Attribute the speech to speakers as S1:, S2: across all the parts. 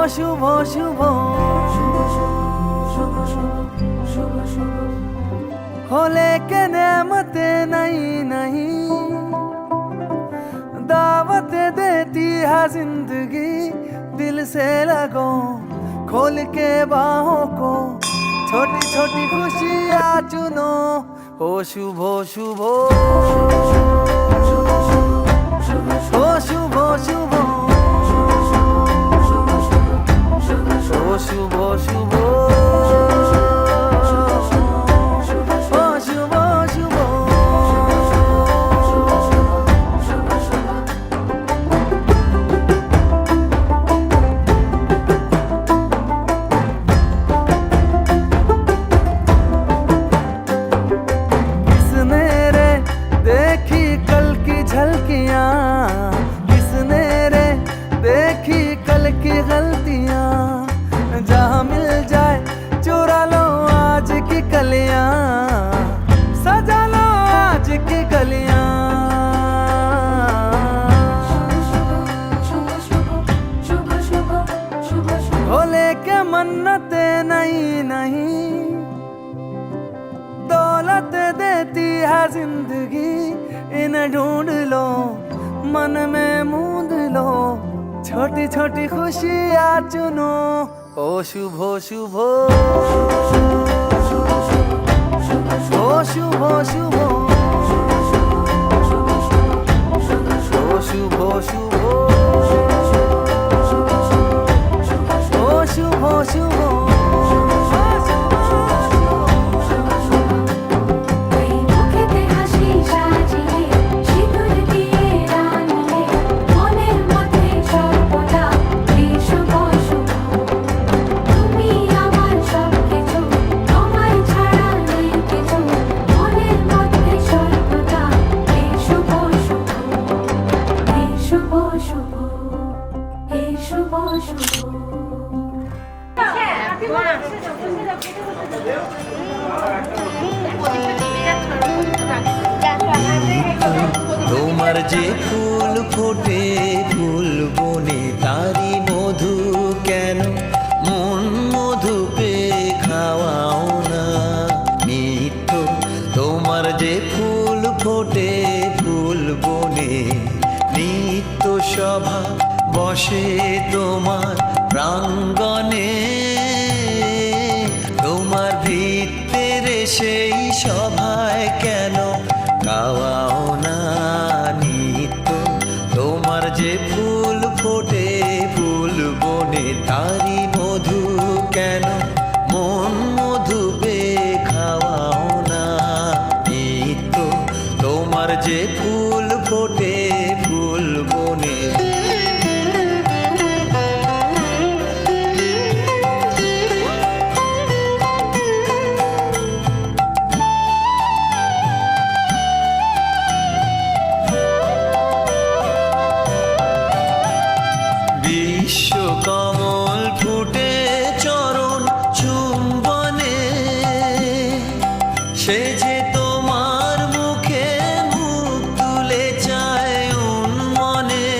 S1: শুভ শুভ होले के नेमते नहीं नहीं दावत देती है जिंदगी दिल से लगो खोल के बाहों को छोटी छोटी खुशियाँ चुनो ओ शुभ शुभ ओ शुभ शुभ ओ शुभ शुभ झलकियाँ किसने रे देखी कल की गलतियाँ जहाँ मिल जाए चुरा लो आज की कलियाँ सजा लो आज की गलियाँ भोले के मन्नते नहीं नहीं दौलत देती है जिंदगी इन्हें ढूंढ लो मन में मूंद लो छोटी छोटी खुशियाँ चुनो ओ शुभ शुभ ओ शुभ शुभ ओ शुभ शुभ ओ शुभ शुभ
S2: তোমার যে ফুল ফোটে ফুল বনে তারি মধু কেন মন মধু পে খাওয়াও না নিত্য তোমার যে ফুল ফোটে ফুল বনে নিত্য সভা বসে তোমার প্রাঙ্গণে তোমার ভিতরে সেই সভায় কেন খাওয়াও না নিত্য তোমার যে ফুল ফোটে ফুল বনে তারি মধু কেন মন মধু পে খাওয়াও না নিত্য তোমার যে ফুল ফোটে ফুল বনে কমল ফুটে চরণ চুম্বনে সে যে তোমার মুখে মুখ তুলে চায় উন্মনে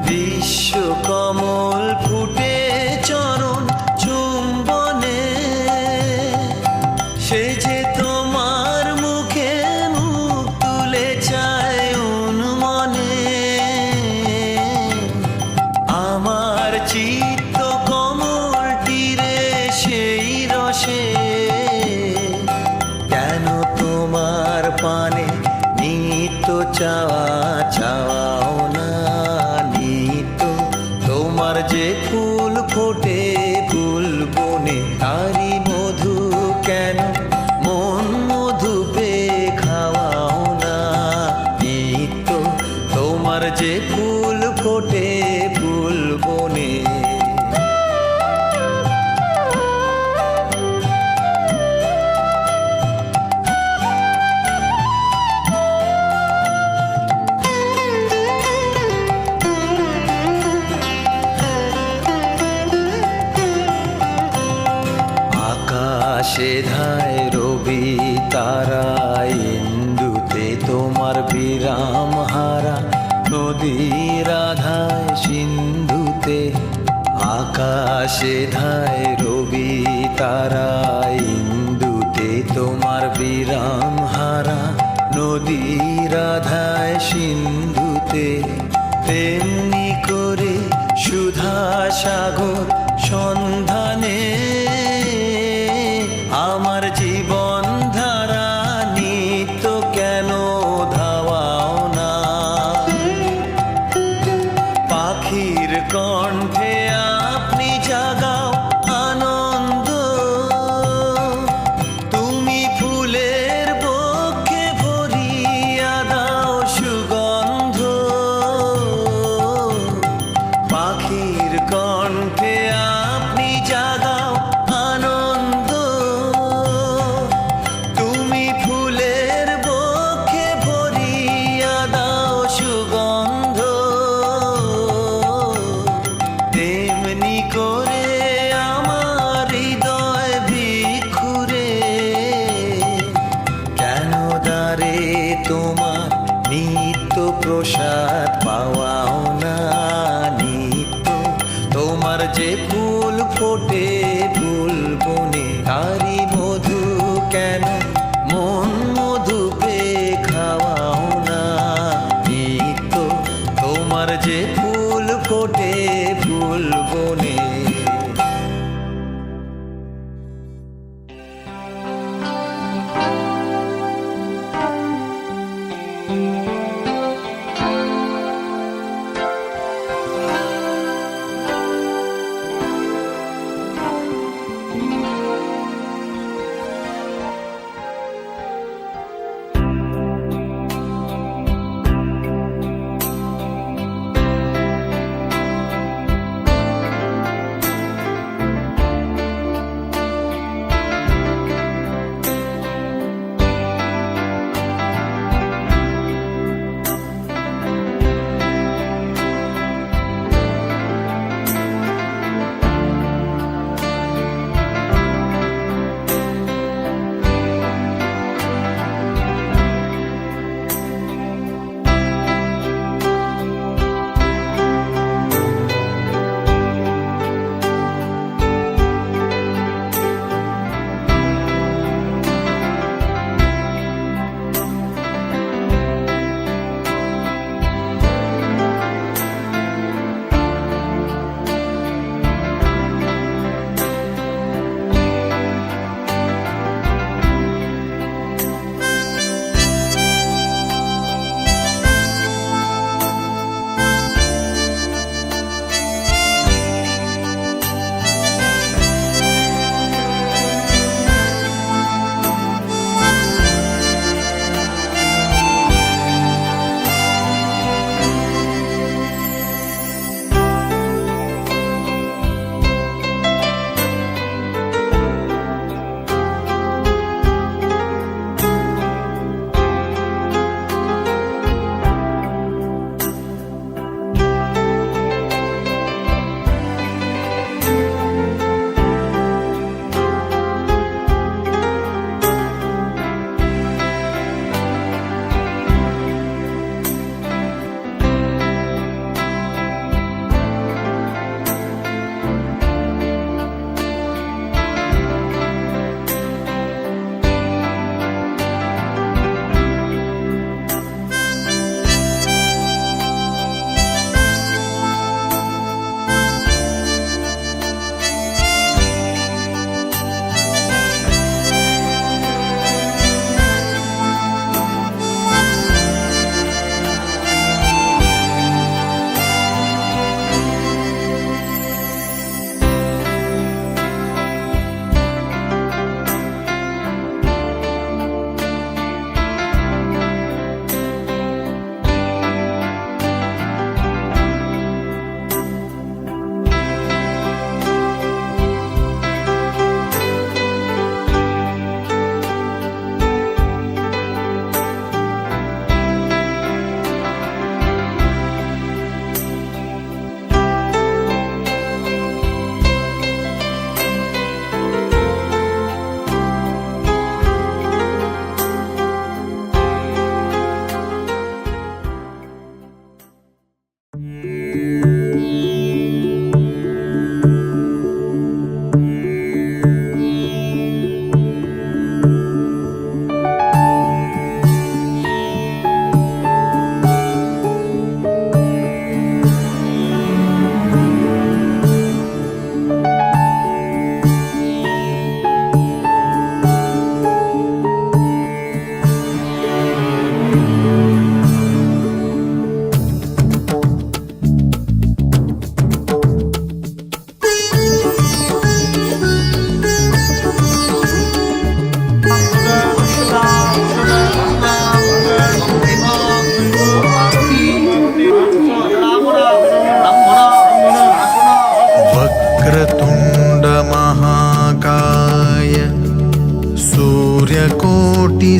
S2: বিশ্ব কমল ফুটে চরণ চুম্বনে সে যে তোমার মুখে মুখ তুলে চায় উন্মনে আমার চিত্ত কমল তীরে সেই রসে কেন তোমার পানে নিত্য চাওয়া চাওয়াও না নিত্য তোমার যে ফুল ফোটে ফুল বনে তারি মধু কেন মন মধু পে খাওয়াও না নিত্য তোমার যে ফুল ফোটে ফুল বনে আকাশে ধায় রবি তারা ইন্দুতে তোমার বিরাম হারা নদীর আধায় সিন্ধু আকাশে ধায় রবি তারা ইন্দুতে তোমার বিরাম হারা নদী রাধায় সিন্ধুতে তেমনি করে সুধা সাগর সন্ধানে আমার জীবন ধারা নিত্য কেন ধাওয়াও না পাখির কণ্ঠে আপনি জাগাও আনন্দ তুমি ফুলের বক্ষে ভরিয়া দাও সুগন্ধ পাখির কণ্ঠে আপনি জাগাও আনন্দ তুমি ফুলের বক্ষে ভরিয়া দাও সুগন্ধ তেমনি করে আমার হৃদয় ভিক্ষুরে কেন দারে তোমার নিত্য প্রসাদ পাওয়াও না নিত্য তোমার যে ফুল ফোটে ফুল বনে তারি মধু কেন মন মধু পে খাওয়াও না নিত্য তোমার যে ফুল ফোটে ফুল বনে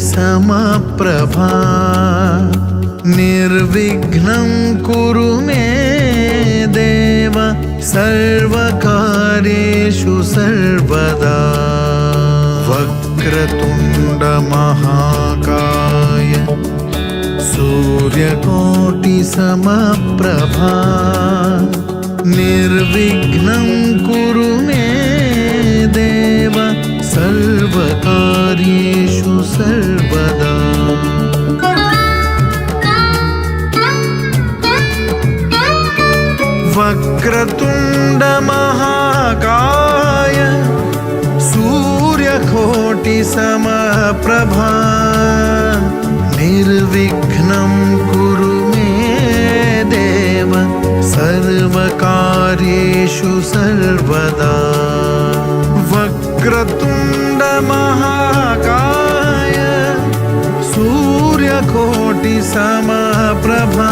S2: समप्रभा निर्विघ्नं कुरु मे देव सर्वकार्येषु सर्वदा वक्रतुण्ड महाकाय सूर्यकोटि समप्रभा निर्विघ्नं कुरु मे देव सर्वकार्येषु सर्वदा वक्रतुण्ड महाकाय सूर्यकोटि समप्रभा निर्विघ्नं कुरु मे देव सर्वकार्येषु सर्वदा वक्रतुण्ड महाकाय सूर्यकोटि समप्रभा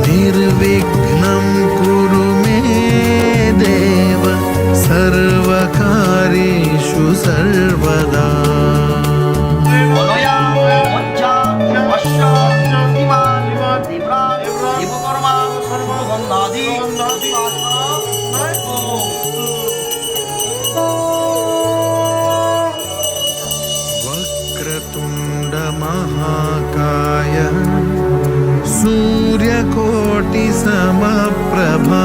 S2: निर्विघ्नं कुरु मे देव सर्वकार्येषु सर्वदा वक्रतुण्ड महाकाय सूर्यकोटि समप्रभा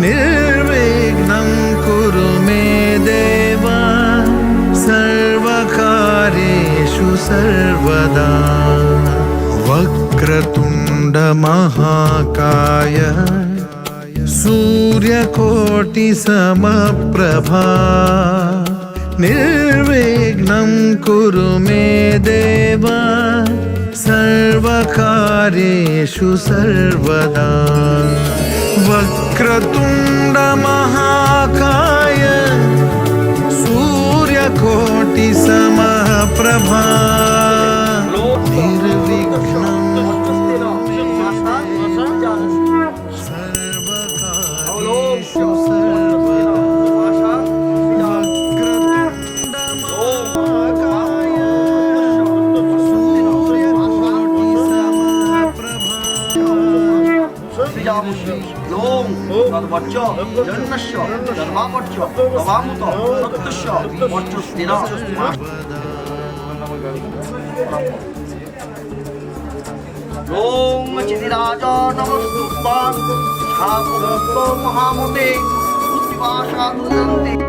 S2: निर्विघ्नं कुरु मे देव सर्वकार्येषु सर्वदा वक्रतुण्ड महाकाय सूर्यकोटि समप्रभा निर्विघ्नं कुरु मे देव सर्वकार्येषु सर्वदा वक्रतुण्ड महाकाय सूर्यकोटि समप्रभा निर्विघ्नं सर्वकार्येषु सर्वदा वक्रतुण्ड महाकाय सूर्यकोटि समप्रभा
S3: लों तद्वच्च जन्नस्य धर्मापच्च तवामुत सत्यस्य वच्च स्थिरा लों चिदिराज नमस्तुभ्यं छापुरस्तो महामते उत्तिवासा दुरन्ति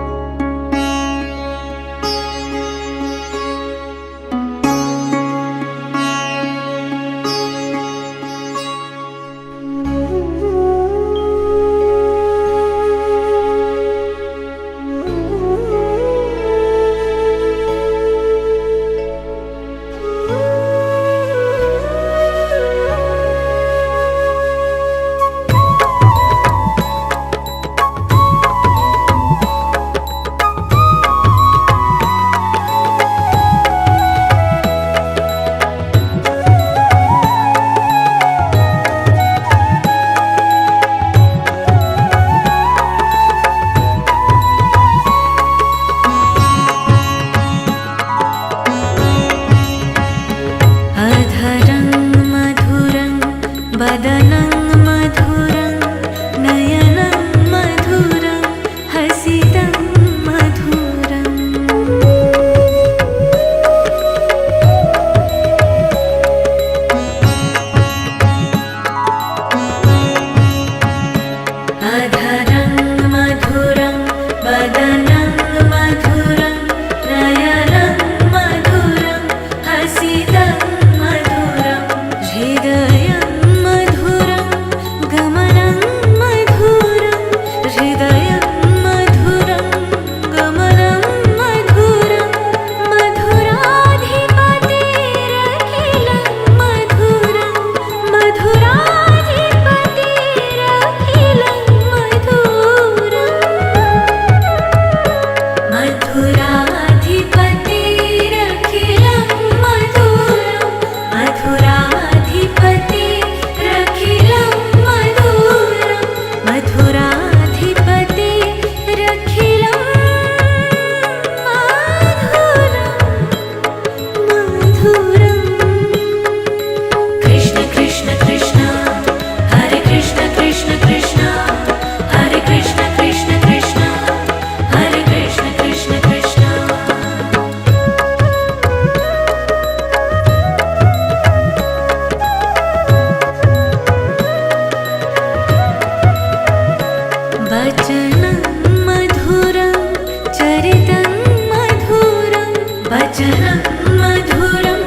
S4: वचनं मधुरं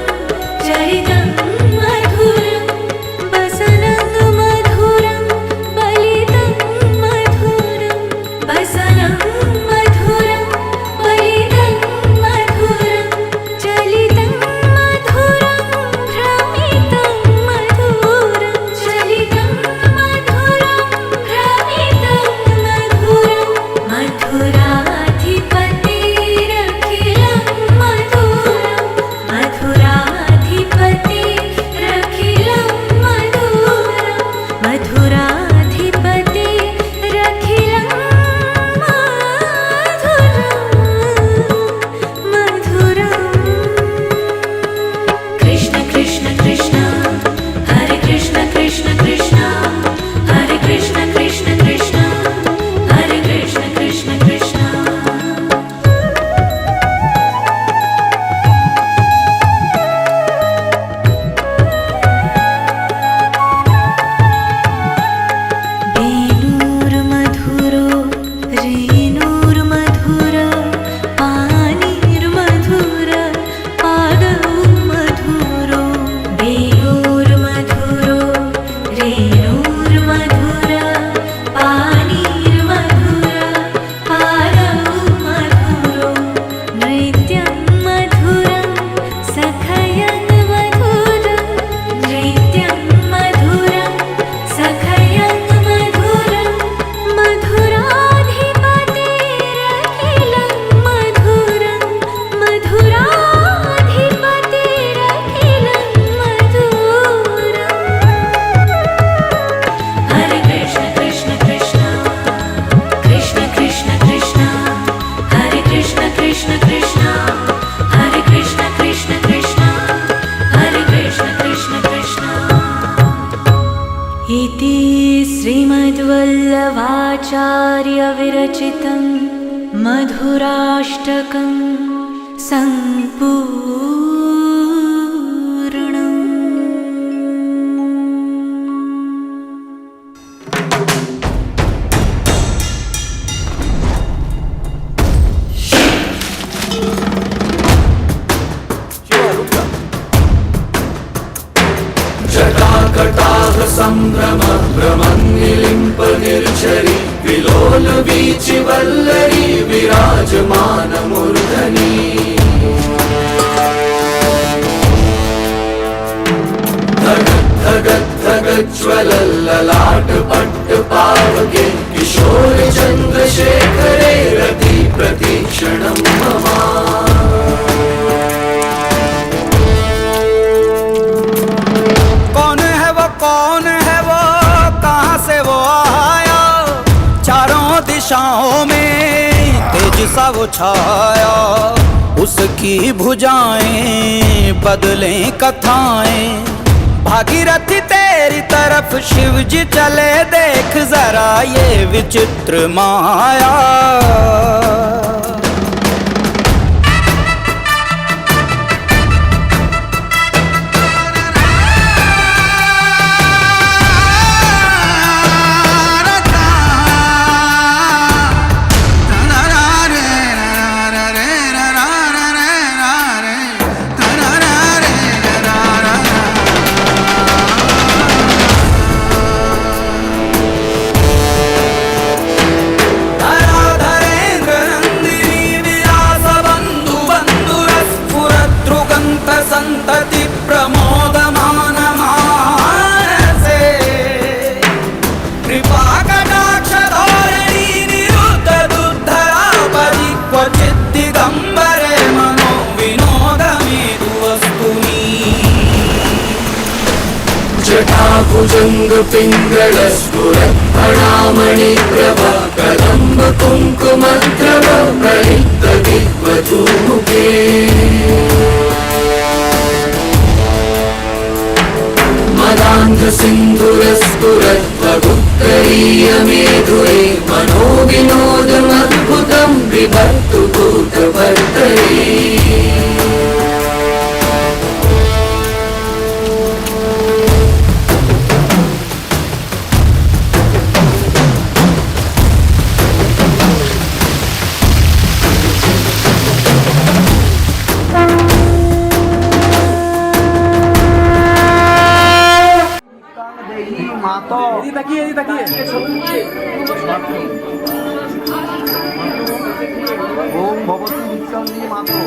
S4: चरितं मधुरं वसनं मधुरं बलितं मधुरं वसनं मधुरं बलितं मधुरं चलितं मधुरं भ्रमितं मधुरं चलितं मधुरं भ्रमितं मधुरं मधुराधिपतिरखिलं मधुरं मधुराधिपतिरखिलं मधुरं मधुराधिपतिरखिलं मधुरं कृष्ण कृष्ण कृष्ण हरे कृष्ण कृष्ण कृष्ण हरे कृष्ण कृष्ण कृष्ण हरे कृष्ण कृष्ण कृष्ण वेणुर्मधुरो रेणुर्मधुर पाणिर्मधुर पादौ मधुरो वेणुर्मधुरो रेणुर्मधुर पाणिर्मधुर पादौ मधुरो नृत्यं मधुरं सखयं मधुरं नृत्यं मधुरं सखयं मधुरं मधुराधिपतिरखिलं मधुरं मधुराधिपतिरखिलं मधुरं हरे कृष्ण कृष्ण कृष्ण कृष्ण कृष्ण कृष्ण हरे कृष्ण कृष्ण कृष्ण हरे कृष्ण कृष्ण कृष्ण हरे कृष्ण कृष्ण कृष्ण इति श्रीमद्वल्लभाचार्यविरचितं मधुराष्टकं सम्पूर्णम्
S1: जटाकटाह संभ्रम भ्रमन्निलिम्प निर्झरि विलोल वीचि वल्लरी विराजमान मूर्धनि धगत् धगत् ज्वलल्ललाट पट्ट पावके किशोर चन्द्रशेखरे रति प्रतीक्षणं मम कौन है वो कहाँ से वो आया चारों दिशाओं में तेज सा वो छाया उसकी भुजाएं बदलें कथाएं भागीरथी तेरी तरफ शिव जी चले देख जरा ये विचित्र माया संतति प्रमोदमान मानसे कृपा कटाक्ष धोरणी निरुद्ध दुद्धरापदि क्वचित् दिगम्बरे मनो विनोदमेतु वस्तुनि जटाभुजंग पिंगल स्फुरत् फणामणि प्रभा कदम्ब कुङ्कुमद्रव प्रलिप्त दिग्वधूमुखे मदान्ध सिन्धुरस्फुरद्वगुत्तरीय मेधुरे मनो विनोदमद्भुतं बिभर्तु भूतभर्तरे
S3: মাতো ওম ভবতী বিচ্ছন্দি মাতো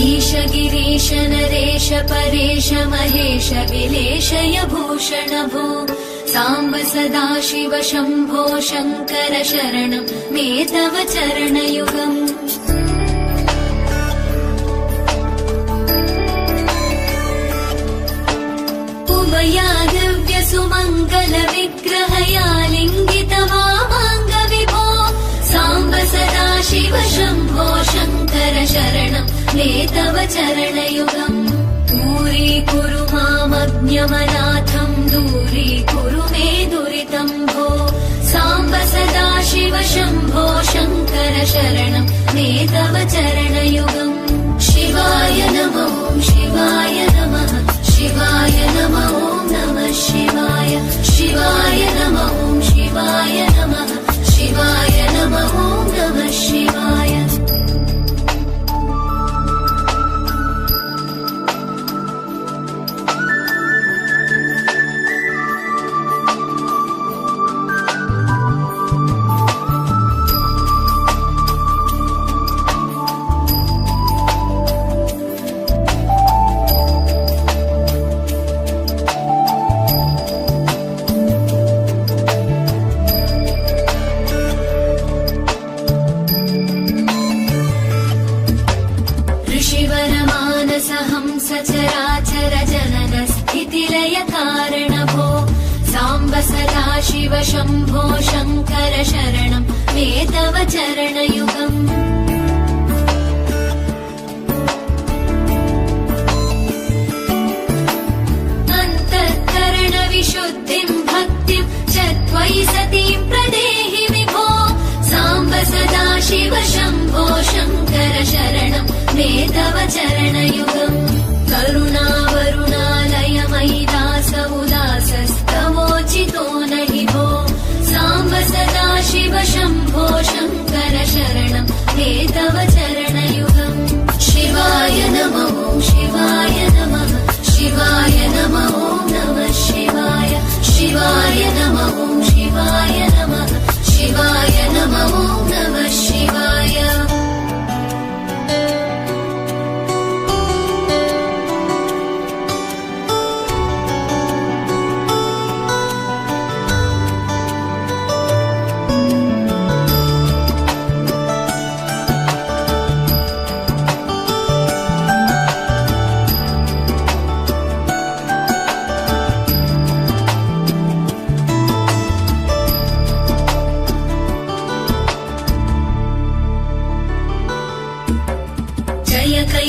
S4: ईश गिरीश नरेश परेश महेश विलेशय भूषण भो साम्ब सदा शिव शम्भो शङ्कर शरणं मे तव चरणयुगम् उमया दिव्य सुमङ्गल विग्रहया लिङ्गित वामाङ्ग विभो साम्ब सदा शिव शम्भो शङ्कर शरणं मे तव चरणयुगम् दूरीकुरु मामज्ञमनाथं दूरीकुरु मे दुरितं भो साम्ब सदा शिव शम्भो शङ्कर शरणं मे तव चरणयुगम् शिवाय नमो शिवाय नमः शिवाय नमो नमः शिवाय शिवाय नमो शिवाय नमः शिवाय नमो नमः शिवाय सचराचर जनन स्थितिलय कारण भो साम्ब सदा शिव शम्भो शङ्कर शरणं मे तव चरणयुगम् अन्तःकरण विशुद्धिं भक्तिं च त्वयि सतीं प्रदेहि विभो साम्ब सदा शिव शम्भो शङ्कर शरणं मे तव चरणयुगम् करुणावरुणालय मयि दास उदासस्तवोचितो नहि भो साम्ब सदा शिव शम्भो शङ्कर शरणं मे तव चरणयुगम् शिवाय नमो शिवाय नमः शिवाय नमो नमः शिवाय शिवाय नमो शिवाय नमः शिवाय नमो नमः शिवाय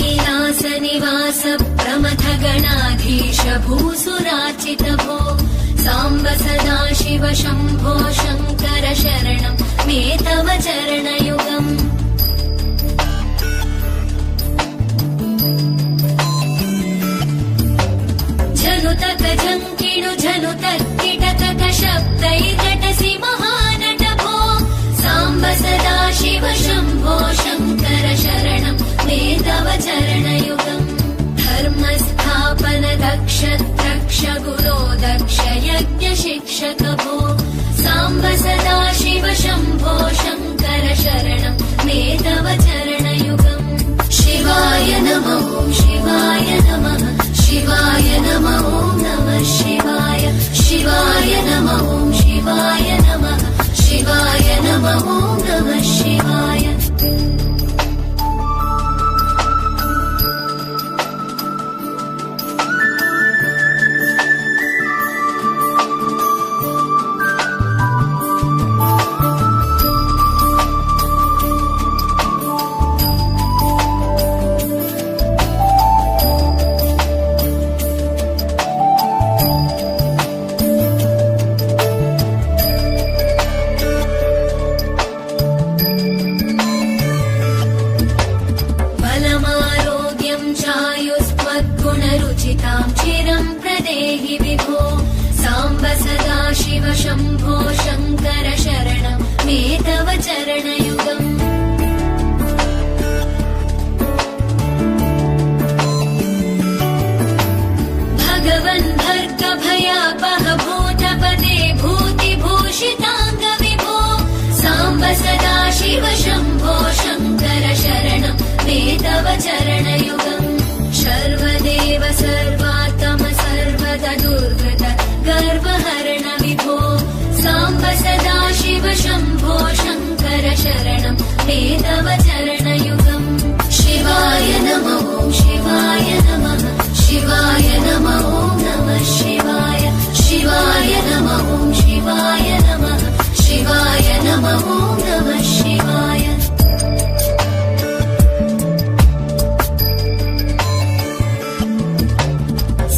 S4: कैलासनिवास प्रमथ गणाधीश भूसुरार्चित भो साम्ब सदा शिव शम्भो शङ्कर शरणं मे तव चरणयुगम् झनुतक झङ्किणु झनुतक्किटकक शब्दैर्नटसि महानट भो साम्ब सदा शिव शम्भो शङ्कर शरणं मे तव चरणयुगम् धर्मस्थापन दक्ष द्रक्ष गुरो दक्ष यज्ञ शिक्षक भो साम्ब सदा शिव शम्भो शङ्कर शरणं मे तव चरणयुगम् शिवाय नमो शिवाय नमः शिवाय नमो नमः शिवाय शिवाय नमो शिवाय नमः शिवाय नमो नमः शिवाय शम्भो शङ्कर शरणं मे तव चरणयुगम् भगवन् भर्गभयापह भूतपते भूतिभूषिताङ्गविभो साम्ब सदा शिव शम्भो शङ्कर शरणं मे तव चरणयुगम् सर्वदेव सर्वात्म सर्वदा दुर्गत गर्वहरण विभो साम्ब सदा शिव शम्भो शङ्कर शरणं मे तव चरणयुगम् शिवाय नमः ॐ शिवाय नमः शिवाय नमः ॐ नमः शिवाय शिवाय नमः ॐ शिवाय नमः शिवाय नमः ॐ नमः शिवाय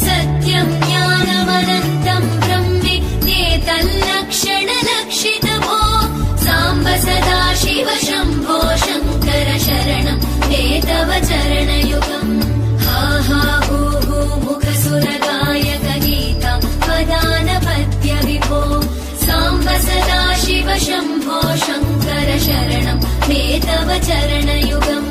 S4: सत्यं ज्ञानमनन्तं ब्रह्मेतल्लक्षणलक्षितभो साम्ब सदा शिव शम्भो शङ्कर शरणं मे तव चरणयुगम् हा हा हू हू मुखसुरगायक गीता वदानपत्य विभो साम्ब सदा शिव शम्भो शङ्कर शरणं मे तव चरणयुगम्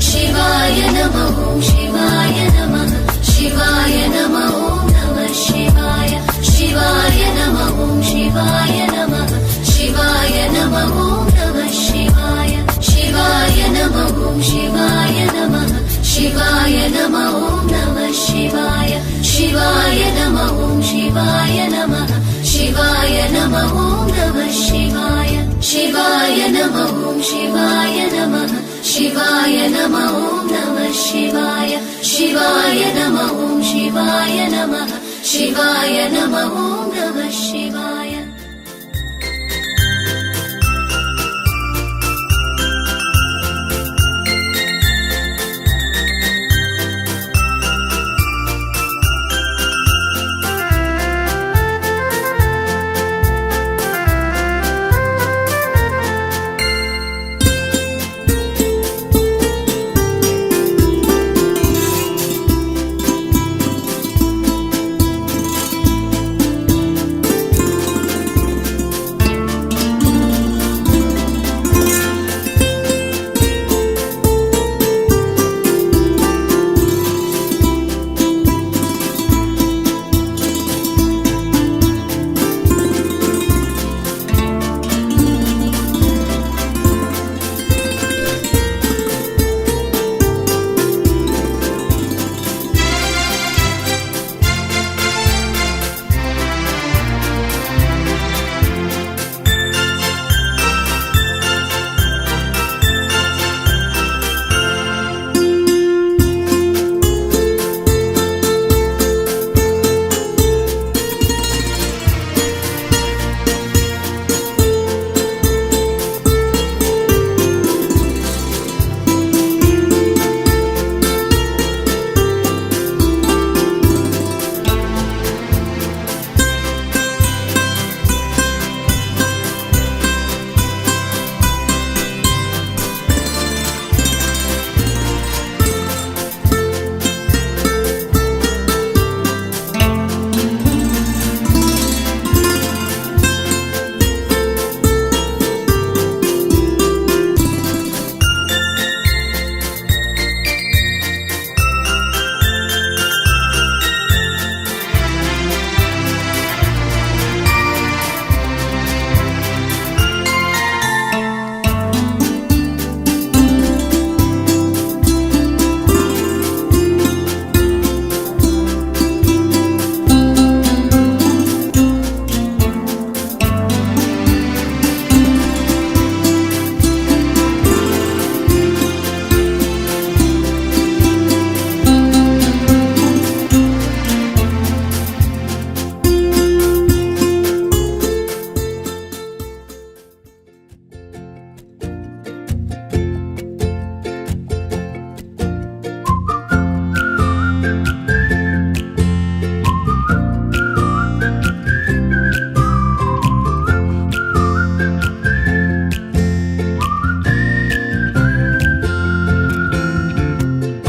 S4: शिवाय नमः ॐ शिवाय नमः शिवाय नमः ॐ नमः शिवाय शिवाय नमः ॐ शिवाय नमः शिवाय नमः ॐ नमः शिवाय शिवाय नमः ॐ शिवाय नमः शिवाय नमः ॐ नमः शिवाय शिवाय नमः ॐ शिवाय नमः शिवाय नमः ॐ नमः शिवाय शिवाय नमः ॐ शिवाय नमः शिवाय नमः ॐ नमः शिवाय शिवाय नमः ॐ शिवाय नमः शिवाय नमः ॐ नमः शिवाय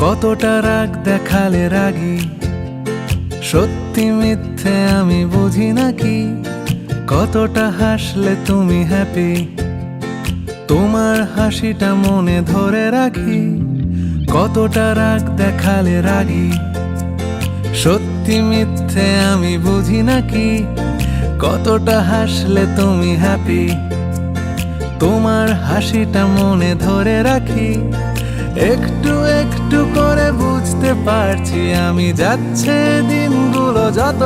S1: কতটা রাগ দেখালে রাগী, সত্যি মিথ্যে আমি বুঝি নাকি, কতটা হাসলে তুমি হ্যাপি, তোমার হাসিটা মনে ধরে রাখি। কতটা রাগ দেখালে রাগি, সত্যি মিথ্যে আমি বুঝি নাকি। কতটা হাসলে তুমি হ্যাপি, তোমার হাসিটা মনে ধরে রাখি। একটু একটু করে বুঝতে পারছি আমি, যাচ্ছে দিনগুলো যত,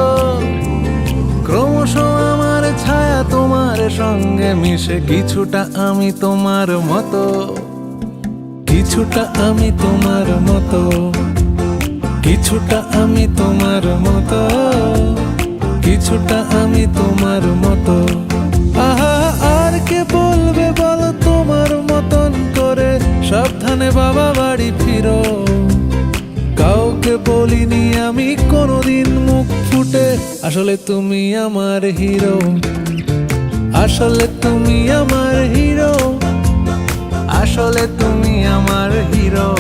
S1: ক্রমশ আমার ছায়া তোমার সঙ্গে মিশে। কিছুটা আমি তোমার মতো, কিছুটা আমি তোমার মতো, কিছুটা আমি তোমার মতো, কিছুটা আমি তোমার মতো। আহা, আর কে বলবে বলো তোমার মতন করে, সাবধানে বাবা বাড়ি ফিরো। কাউকে বলিনি আমি কোনোদিন মুখ ফুটে, আসলে তুমি আমার হিরো, আসলে তুমি আমার হিরো, আসলে তুমি আমার হিরো।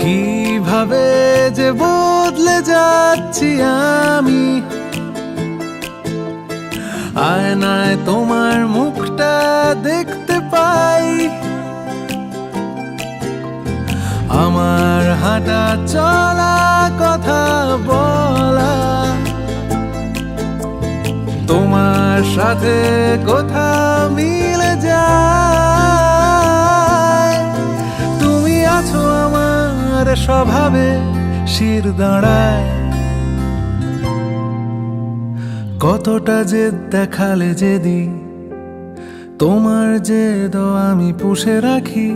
S1: কিভাবে যে বদলে যাচ্ছি আমি, আয়নায় তোমার মুখটা দেখতে পাই। আমার হাঁটা চলা কথা বলা, তোমার সাথে কথা মিলে যায়। তুমি আছো আমার স্বভাবে শির দাঁড়ায়। কতটা জেদ দেখালে যেদি, তোমার জেদ আমি পুষে রাখি।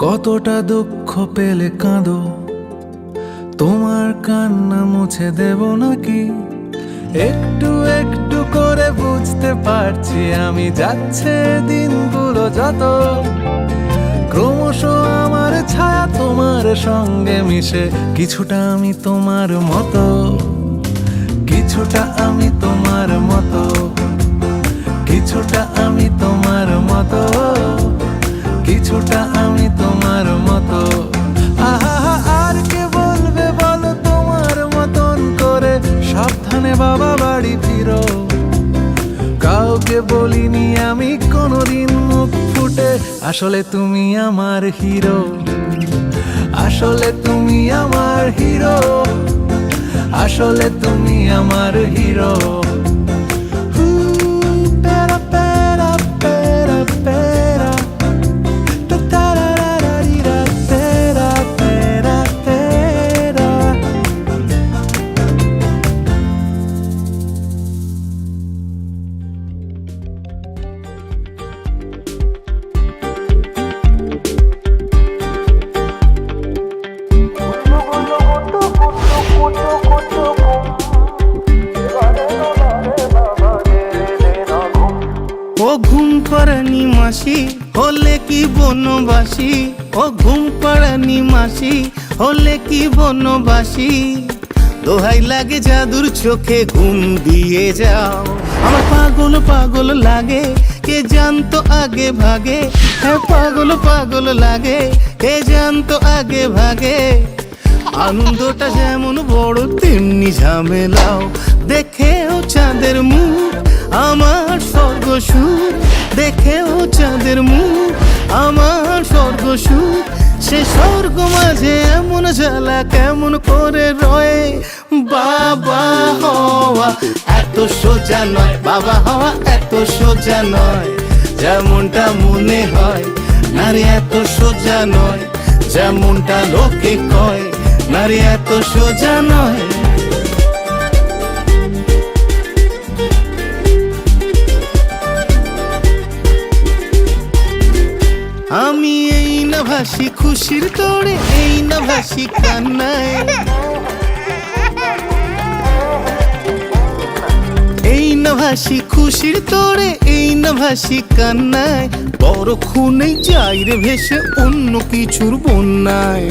S1: কতটা দুঃখ পেলে কাঁদো, তোমার কান্না মুছে দেব নাকি। একটু একটু করে বুঝতে পারছি আমি, যাচ্ছে দিনগুলো যত, ক্রমশ আমার ছায়া তোমার সঙ্গে মিশে। কিছুটা আমি তোমার মতো, কিছুটা আমি তোমার মতো, কিছুটা আমি তোমার মতো, কিছুটা আমি তোমার মতো। আহা, আর কে বলবে বলো তোমার মতন করে, সাবধানে বাবা বাড়ি ফিরো। কাউকে বলিনি আমি কোনোদিন মুখ ফুটে, আসলে তুমি আমার হিরো, আসলে তুমি আমার হিরো, আসলে তুমি আমার হিরো। প্যারা প্যারা প্যারা প্যারা, তারারারিরা প্যারা প্যারা প্যারা।
S5: ও ঘুম পাড়ানি মাসি হলে কি বনবাসী, ও ঘুম পাড়ানি মাসি হলে কি বনবাসী। দোহাই লাগে জাদুর চোখে ঘুম দিয়ে যাও, আমার পাগল পাগল লাগে কে জানতো আগে ভাগে। হ্যাঁ পাগল পাগল লাগে কে জানতো আগে ভাগে। আনন্দটা যেমন বড় তেমনি ঝামেলাও, দেখেও চাঁদের মুখ আমার স্বর্গ সুখ, দেখেও চাঁদের মুখ আমার স্বর্গ সুখ। সে স্বর্গ মাঝে এমন জ্বালা কেমন করে রয়ে। বাবা হওয়া এত সোজা নয়, বাবা হওয়া এত সোজা নয়, যেমনটা মনে হয়। নারী এত সোজা নয়, যেমনটা লোকে কয়। নারী এত সোজা নয়। আমি এই না ভাসি খুশির তোড়ে, এই না ভাসি কান্নায়, এই না ভাসি খুশির তোরে, এই না ভাসি কান্নায়, বড় খুনেই যাই রে ভেসে অন্য কিছুর বন্যায়।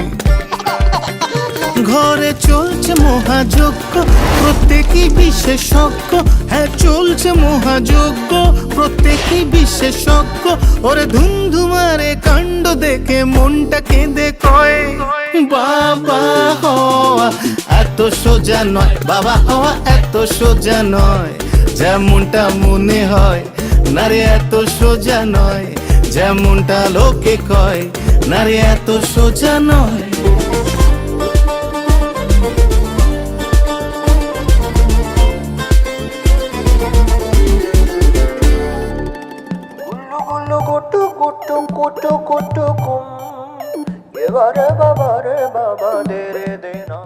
S5: ঘরে চলছে মহাযজ্ঞ, প্রত্যেকই বিশেষজ্ঞ, হ্যাঁ চলছে মহাযজ্ঞ, প্রত্যেকই বিশেষজ্ঞ। ওরে ধুমধুমারে কাণ্ড দেখে মনটা কেঁদে কয়, বাবা হওয়া এত সোজা নয়, বাবা হওয়া এত সোজা নয়, যেমনটা মনে হয় না রে এত সোজা নয়, যেমনটা লোকে কয় না রে এত সোজা নয়।
S3: গুল্লু গুল্লু গুট্টু গুট্টু গুট্টু গুট্টু কুম এবারে বাবা রে বাবা দে রে দে না